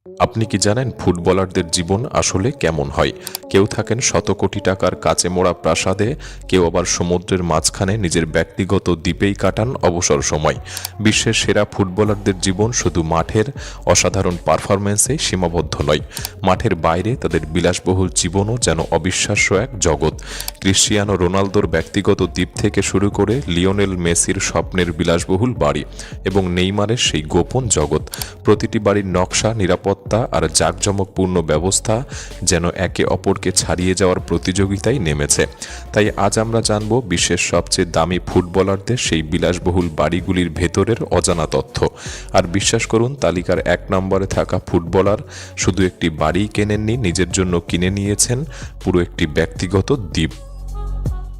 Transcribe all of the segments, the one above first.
আপনি কি জানেন ফুটবলারদের জীবন আসলে কেমন হয়? কেউ থাকেন শত কোটি টাকার কাচে মোড়া প্রাসাদে, কেউ আবার সমুদ্রের মাঝখানে নিজের ব্যক্তিগত দ্বীপেই কাটান অবসর সময়। বিশ্বের সেরা ফুটবলারদের জীবন শুধু মাঠের অসাধারণ পারফরম্যান্সে সীমাবদ্ধ নয়, মাঠের বাইরে তাদের বিলাসবহুল জীবনও যেন অবিশ্বাস্য এক জগৎ। ক্রিশ্চিয়ানো রোনালদোর ব্যক্তিগত দ্বীপ থেকে শুরু করে লিওনেল মেসির স্বপ্নের বিলাসবহুল বাড়ি এবং নেইমারের সেই গোপন জগৎ, প্রতিটি বাড়ির নকশা, নিরাপত্তা আর জাঁকজমকপূর্ণ ব্যবস্থা যেন একে অপরকে ছাড়িয়ে যাওয়ার প্রতিযোগিতায় নেমেছে। তাই আজ আমরা জানব বিশ্বের সবচেয়ে দামি ফুটবলারদের সেই বিলাসবহুল বাড়িগুলির ভেতরের অজানা তথ্য। আর বিশ্বাস করুন, তালিকার 1 নম্বরে থাকা ফুটবলার শুধু একটি বাড়িই কেনেননি, নিজের জন্য কিনে নিয়েছেন পুরো একটি ব্যক্তিগত দ্বীপ।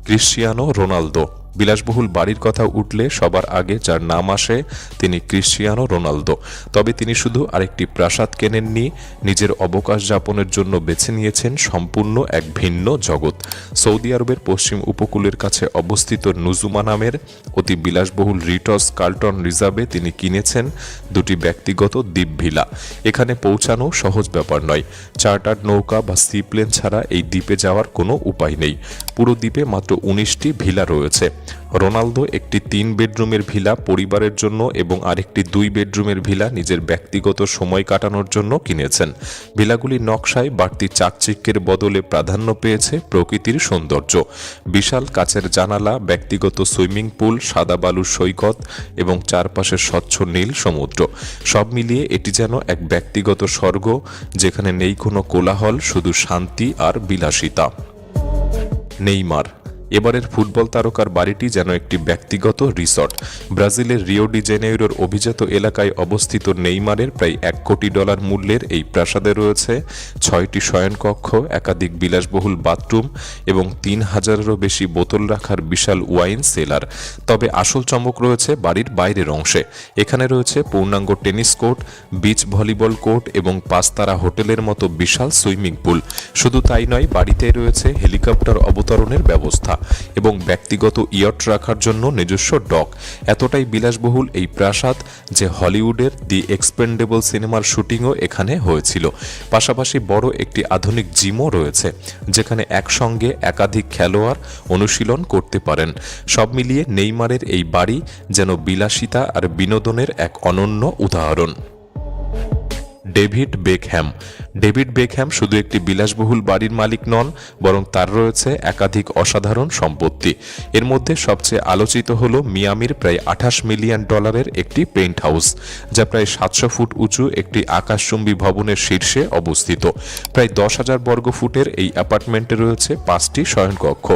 Cristiano Ronaldo. বিলাসবহুল বাড়ির কথা উঠলে সবার আগে যার নাম আসে তিনি ক্রিশ্চিয়ানো রোনালদো। তবে তিনি শুধু আরেকটি প্রাসাদ কেনেননি, নিজের অবকাশ যাপনের জন্য বেছে নিয়েছেন সম্পূর্ণ এক ভিন্ন জগৎ। সৌদি আরবের পশ্চিম উপকূলের কাছে অবস্থিত নুজুমা নামের অতি বিলাসবহুল রিটস কার্লটন রিজার্ভে তিনি কিনেছেন দুটি ব্যক্তিগত দ্বীপ ভিলা। এখানে পৌঁছানো সহজ ব্যাপার নয়, চার্টার্ড নৌকা বা সিপ্লেন ছাড়া এই দ্বীপে যাওয়ার কোনো উপায় নেই। পুরো দ্বীপে মাত্র 19টি ভিলা রয়েছে। রোনালদো একটি 3 বেডরুমের ভিলা পরিবারের জন্য এবং আরেকটি 2 বেডরুমের ভিলা নিজের ব্যক্তিগত সময় কাটানোর জন্য কিনেছেন। ভিলাগুলির নকশায় বাড়তি চাকচিক্যের বদলে প্রাধান্য পেয়েছে প্রকৃতির সৌন্দর্য। বিশাল কাচের জানালা, ব্যক্তিগত সুইমিং পুল, সাদা বালুর সৈকত এবং চারপাশে স্বচ্ছ নীল সমুদ্র, সব মিলিয়ে এটি যেন এক ব্যক্তিগত স্বর্গ, যেখানে নেই কোনো কোলাহল, শুধু শান্তি আর বিলাসিতা। নেইমার। এবারের ফুটবল তারকার বাড়িটি যেন একটি ব্যক্তিগত রিসর্ট। ব্রাজিলের রিও ডি জেনেইরোর অভিজাত এলাকায় অবস্থিত নেইমারের প্রায় $1 কোটি মূল্যের এই প্রাসাদে রয়েছে 6টি শয়নকক্ষ, একাধিক বিলাসবহুল বাথরুম এবং 3000-এরও বেশি বোতল রাখার বিশাল ওয়াইন সেলার। তবে আসল চমক রয়েছে বাড়ির বাইরের অংশে। এখানে রয়েছে পূর্ণাঙ্গ tennis court, beach volleyball court এবং 5 তারা হোটেলের মতো বিশাল সুইমিং পুল। শুধু তাই নয়, বাড়িতে রয়েছে হেলিকপ্টার অবতরণের ব্যবস্থা এবং ব্যক্তিগত ইয়ট রাখার জন্য নিজস্ব ডক। এতটাই বিলাসবহুল এই প্রাসাদ যে হলিউডের দি এক্সপেন্ডেবল সিনেমার শুটিংও এখানে হয়েছিল। পাশাপাশি বড় একটি আধুনিক জিমও রয়েছে, যেখানে একসঙ্গে একাধিক খেলোয়াড় অনুশীলন করতে পারেন। সব মিলিয়ে নেইমারের এই বাড়ি যেন বিলাসিতা আর বিনোদনের এক অনন্য উদাহরণ। David Beckham. ডেভিড বেকহ্যাম শুধু একটি বিলাসবহুল বাড়ির মালিক নন, বরং তার রয়েছে একাধিক অসাধারণ সম্পত্তি। এর মধ্যে সবচেয়ে আলোচিত হল মিয়ামির প্রায় $28 মিলিয়ন একটি পেন্ট হাউস, যা প্রায় 700 ফুট উঁচু একটি আকাশচুম্বী ভবনের শীর্ষে অবস্থিত। প্রায় 10,000 বর্গ ফুটের এই অ্যাপার্টমেন্টে রয়েছে 5টি শয়নকক্ষ,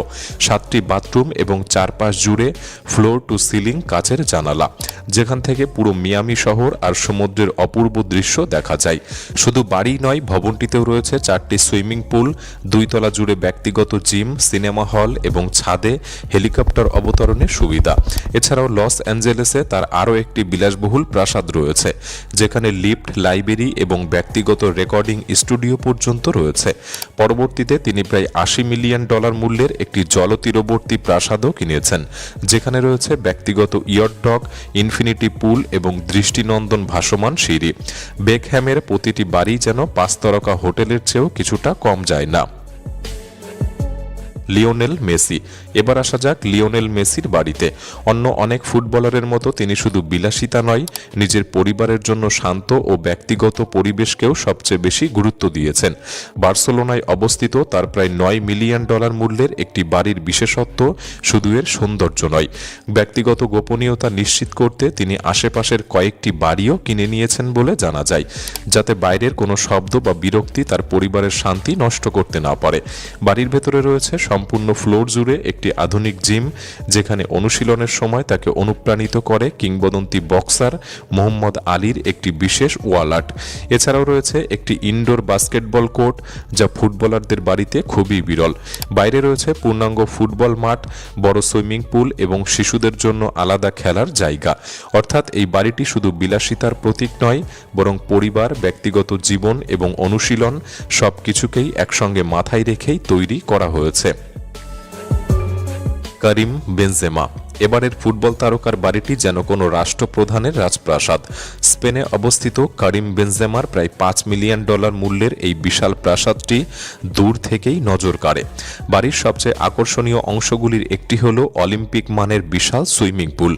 7টি বাথরুম এবং চারপাশ জুড়ে ফ্লোর টু সিলিং কাচের জানালা, যেখান থেকে পুরো মিয়ামি শহর আর সমুদ্রের অপূর্ব দৃশ্য দেখা যায়। শুধু বাড়ি নয়, ভবনটিতেও রয়েছে 4টি সুইমিং পুল, 2 তলা জুড়ে ব্যক্তিগত জিম, সিনেমা হল এবং ছাদে হেলিকপ্টার অবতরণের সুবিধা। এছাড়াও লস অ্যাঞ্জেলেসে তার আরও একটি বিলাসবহুল প্রাসাদ রয়েছে, যেখানে লিফট, লাইব্রেরি এবং ব্যক্তিগত রেকর্ডিং স্টুডিও পর্যন্ত রয়েছে। পরবর্তীতে তিনি প্রায় $80 মিলিয়ন মূল্যের একটি জলতীরবর্তী প্রাসাদও কিনেছেন, যেখানে রয়েছে ব্যক্তিগত ইয়ট ডক, ইনফিনিটি পুল এবং দৃষ্টিনন্দন ভাসমান সিঁড়ি। বেকহ্যামের প্রতিটি বাড়ি যেন 5 তারকা হোটেলের চেয়েও কিছুটা কম যায় না। Lionel Messi. এবার আসা যাক লিওনেল মেসির বাড়িতে। অন্য অনেক ফুটবলারের মতো তিনি শুধু বিলাসিতা নয়, নিজের পরিবারের জন্য শান্ত ও ব্যক্তিগত পরিবেশকেও সবচেয়ে বেশি গুরুত্ব দিয়েছেন। বার্সেলোনায় অবস্থিত তার প্রায় $9 মিলিয়ন মূল্যের একটি বাড়ির বিশেষত্ব শুধু এর সৌন্দর্য নয়, ব্যক্তিগত গোপনীয়তা নিশ্চিত করতে তিনি আশেপাশের কয়েকটি বাড়িও কিনে নিয়েছেন বলে জানা যায়, যাতে বাইরের কোনো শব্দ বা বিরক্তি তার পরিবারের শান্তি নষ্ট করতে না পারে। বাড়ির ভেতরে রয়েছে সম্পূর্ণ ফ্লোর জুড়ে একটি আধুনিক জিম, যেখানে অনুশীলনের সময় তাকে অনুপ্রাণিত করে কিংবদন্তি বক্সার মোহাম্মদ আলীর একটি বিশেষ ওয়াল আর্ট। এছাড়াও রয়েছে একটি ইনডোর বাস্কেটবল কোর্ট, যা ফুটবলারদের বাড়িতে খুবই বিরল। বাইরে রয়েছে পূর্ণাঙ্গ ফুটবল মাঠ, বড় সুইমিং পুল এবং শিশুদের জন্য আলাদা খেলার জায়গা। অর্থাৎ এই বাড়িটি শুধু বিলাসিতার প্রতীক নয়, বরং পরিবার, ব্যক্তিগত জীবন এবং অনুশীলন সবকিছুকেই একসঙ্গে মাথায় রেখেই তৈরি করা হয়েছে। কারিম বেনজেমা। এবারের ফুটবল তারকার বাড়িটি যেন কোনো রাষ্ট্রপ্রধানের রাজপ্রাসাদ। স্পেনে অবস্থিত কারিম বেনজেমার প্রায় $5 মিলিয়ন মূল্যের এই বিশাল প্রাসাদটি দূর থেকেই নজর কাড়ে। বাড়ির সবচেয়ে আকর্ষণীয় অংশগুলির একটি হল অলিম্পিক মানের বিশাল সুইমিং পুল।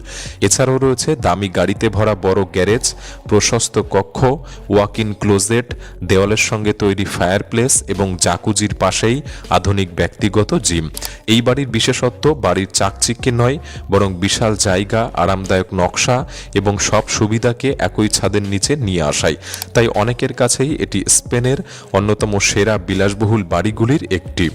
এছাড়াও রয়েছে দামি গাড়িতে ভরা বড় গ্যারেজ, প্রশস্ত কক্ষ, ওয়াক ইন ক্লোজেট, দেওয়ালের সঙ্গে তৈরি ফায়ারপ্লেস এবং জাকুজির পাশেই আধুনিক ব্যক্তিগত জিম। এই বাড়ির বিশেষত্ব বাড়ির চাকচিক্যে নয়, বরং বিশাল জায়গা, আরামদায়ক নকশা এবং সব সুবিধাকে একই ছাদের নিচে নিয়ে আসায়। তাই অনেকের কাছেই এটি স্পেনের অন্যতম সেরা বিলাসবহুল বাড়িগুলির একটি।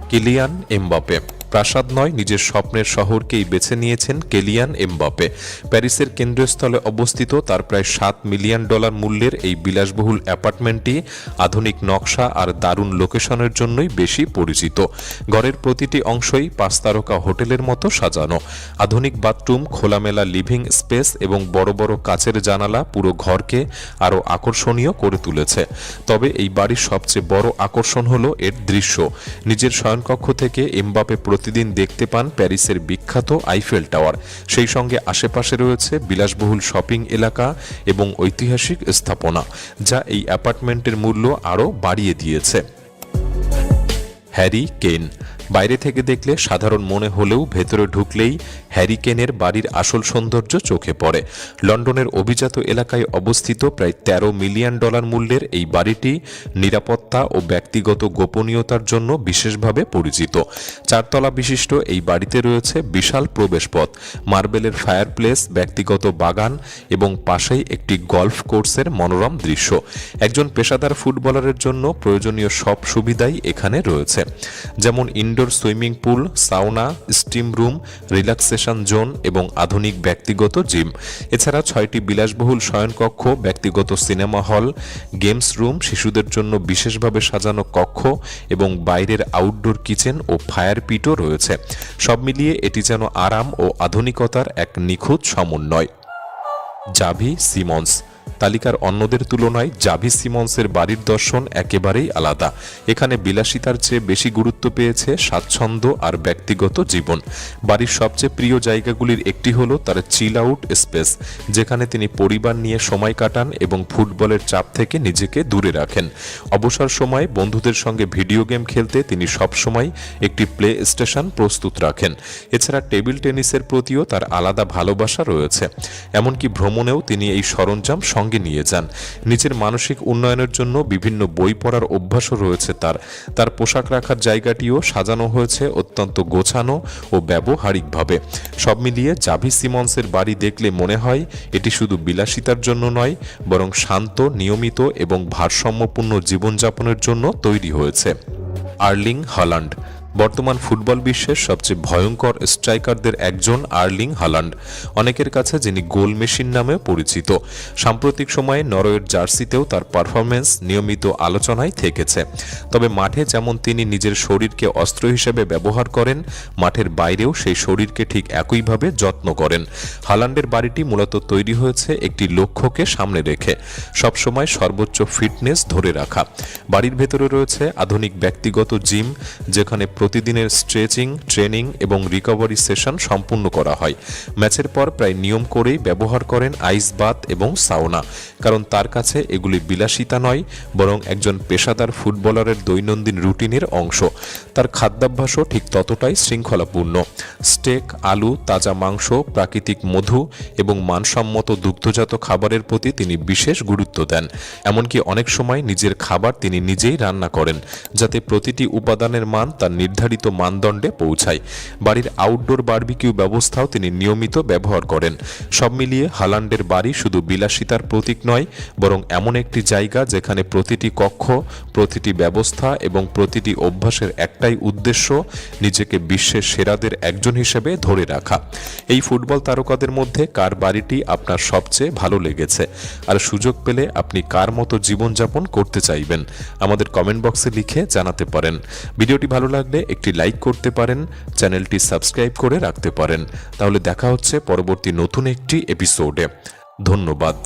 কিলিয়ান এমবাপে প্রাসাদ নয়, নিজের স্বপ্নের শহরকেই বেছে নিয়েছেন কিলিয়ান এমবাপে। প্যারিসের কেন্দ্রস্থলে অবস্থিত তার প্রায় $7 মিলিয়ন মূল্যের এই বিলাসবহুল অ্যাপার্টমেন্টটি আধুনিক নকশা আর দারুণ লোকেশনের জন্যই বেশি পরিচিত। ঘরের প্রতিটি অংশই 5 তারকা হোটেলের মতো সাজানো। আধুনিক বাথরুম, খোলামেলা লিভিং স্পেস এবং বড় বড় কাচের জানালা পুরো ঘরকে আরও আকর্ষণীয় করে তুলেছে। তবে এই বাড়ির সবচেয়ে বড় আকর্ষণ হলো এর দৃশ্য। নিজের শয়নকক্ষ থেকে এমবাপে প্রতিদিন দেখতে পান প্যারিসের বিখ্যাত আইফেল টাওয়ার। সেই সঙ্গে আশেপাশে রয়েছে বিলাসবহুল শপিং এলাকা এবং ঐতিহাসিক স্থাপনা, যা এই অ্যাপার্টমেন্টের মূল্য আরও বাড়িয়ে দিয়েছে। হ্যারি কেন বাইরে থেকে দেখলে সাধারণ মনে হলেও ভেতরে ঢুকলেই হ্যারি কেনের বাড়ির আসল সৌন্দর্য চোখে পড়ে। লন্ডনের অভিজাত এলাকায় অবস্থিত প্রায় $13 মিলিয়ন মূল্যের এই বাড়িটি নিরাপত্তা ও ব্যক্তিগত গোপনীয়তার জন্য বিশেষভাবে পরিচিত। 4 তলা বিশিষ্ট এই বাড়িতে রয়েছে বিশাল প্রবেশপথ, মার্বেলের ফায়ারপ্লেস, ব্যক্তিগত বাগান এবং পাশেই একটি গলফ কোর্সের মনোরম দৃশ্য। একজন পেশাদার ফুটবলারের জন্য প্রয়োজনীয় সব সুবিধাই এখানে রয়েছে, যেমন indoor swimming pool, sauna, steam room, relaxation zone এবং আধুনিক ব্যক্তিগত জিম। এছাড়া 6টি বিলাসবহুল শয়নকক্ষ, ব্যক্তিগত সিনেমা হল, গেমস রুম, শিশুদের জন্য বিশেষভাবে সাজানো কক্ষ এবং বাইরের আউটডোর কিচেন ও ফায়ার পিটও রয়েছে। সব মিলিয়ে এটি যেন আরাম ও আধুনিকতার এক নিখুঁত সমন্বয়। জাভি সিমন্স তালিকার অন্যদের তুলনায় জাভি সিমন্সের বাড়ির দর্শন একেবারেই আলাদা। এখানে বিলাসিতার চেয়ে বেশি গুরুত্ব পেয়েছে স্বাচ্ছন্দ্য আর ব্যক্তিগত জীবন। বাড়ির সবচেয়ে প্রিয় জায়গাগুলির একটি হলো তার চিল আউট স্পেস, যেখানে তিনি পরিবার নিয়ে সময় কাটান এবং ফুটবলের চাপ থেকে নিজেকে দূরে রাখেন। অবসর সময়ে বন্ধুদের সঙ্গে ভিডিও গেম খেলতে তিনি সবসময় একটি প্লে স্টেশন প্রস্তুত রাখেন। এছাড়া টেবিল টেনিসের প্রতিও তার আলাদা ভালোবাসা রয়েছে। এমনকি ভ্রমণেও তিনি এই সরঞ্জাম সঙ্গে নিয়ে যান। নিজের মানসিক উন্নয়নের জন্য বিভিন্ন বই পড়ার অভ্যাসও রয়েছে তার পোশাক রাখার জায়গাটিও সাজানো হয়েছে অত্যন্ত গোছানো ও ব্যবহারিকভাবে। সব মিলিয়ে জাভি সিমন্সের বাড়ি দেখলে মনে হয় এটি শুধু বিলাসিতার জন্য নয়, বরং শান্ত, নিয়মিত এবং ভারসাম্যপূর্ণ জীবনযাপনের জন্য তৈরি হয়েছে। আর্লিং হাল্যান্ড বর্তমান ফুটবল বিশ্বের সবচেয়ে ভয়ঙ্কর স্ট্রাইকারদের একজন আর্লিং হাল্যান্ড, অনেকের কাছে যিনি গোল মেশিন নামেও পরিচিত। সাম্প্রতিক সময়ে নরওয়ের জার্সিতেও তার পারফরমেন্স নিয়মিত আলোচনায় থেকেছে। তবে মাঠে যেমন তিনি নিজের শরীরকে অস্ত্র হিসেবে ব্যবহার করেন, মাঠের বাইরেও সেই শরীরকে ঠিক একইভাবে যত্ন করেন। হাল্যান্ডের বাড়িটি মূলত তৈরি হয়েছে একটি লক্ষ্যকে সামনে রেখে, সবসময় সর্বোচ্চ ফিটনেস ধরে রাখা। বাড়ির ভেতরে রয়েছে আধুনিক ব্যক্তিগত জিম, যেখানে প্রতিদিনের স্ট্রেচিং, ট্রেনিং এবং রিকভারি সেশন সম্পূর্ণ করা হয়। ম্যাচের পর প্রায় নিয়ম করেই ব্যবহার করেন আইস বাথ এবং সাউনা, কারণ তার কাছে এগুলি বিলাসিতা নয়, বরং একজন পেশাদার ফুটবলারের দৈনন্দিন রুটিনের অংশ। তার খাদ্যাভ্যাসও ঠিক ততটাই শৃঙ্খলাপূর্ণ। স্টেক, আলু, তাজা মাংস, প্রাকৃতিক মধু এবং মানসম্মত দুগ্ধজাত খাবারের প্রতি তিনি বিশেষ গুরুত্ব দেন। এমনকি অনেক সময় নিজের খাবার তিনি নিজেই রান্না করেন, যাতে প্রতিটি উপাদানের মান তার নির্ধারিত মানদণ্ডে পৌঁছায়। বাড়ির আউটডোর বারবিকিউ ব্যবস্থাও তিনি নিয়মিত ব্যবহার করেন। সব মিলিয়ে হাল্যান্ডের বাড়ি শুধু বিলাসিতার প্রতীক নয়, বরং এমন একটি জায়গা যেখানে প্রতিটি কক্ষ, প্রতিটি ব্যবস্থা এবং প্রতিটি অভ্যাসের একটাই উদ্দেশ্য, নিজেকে বিশ্বের সেরাদের একজন হিসেবে ধরে রাখা। এই ফুটবল তারকাদের মধ্যে কার বাড়িটি আপনার সবচেয়ে ভালো লেগেছে, আর সুযোগ পেলে আপনি কার মতো জীবনযাপন করতে চাইবেন, আমাদের কমেন্ট বক্সে লিখে জানাতে পারেন। ভিডিওটি ভালো লাগলে একটি লাইক করতে পারেন, চ্যানেলটি সাবস্ক্রাইব করে রাখতে পারেন। তাহলে দেখা হচ্ছে পরবর্তী নতুন একটি এপিসোডে। ধন্যবাদ।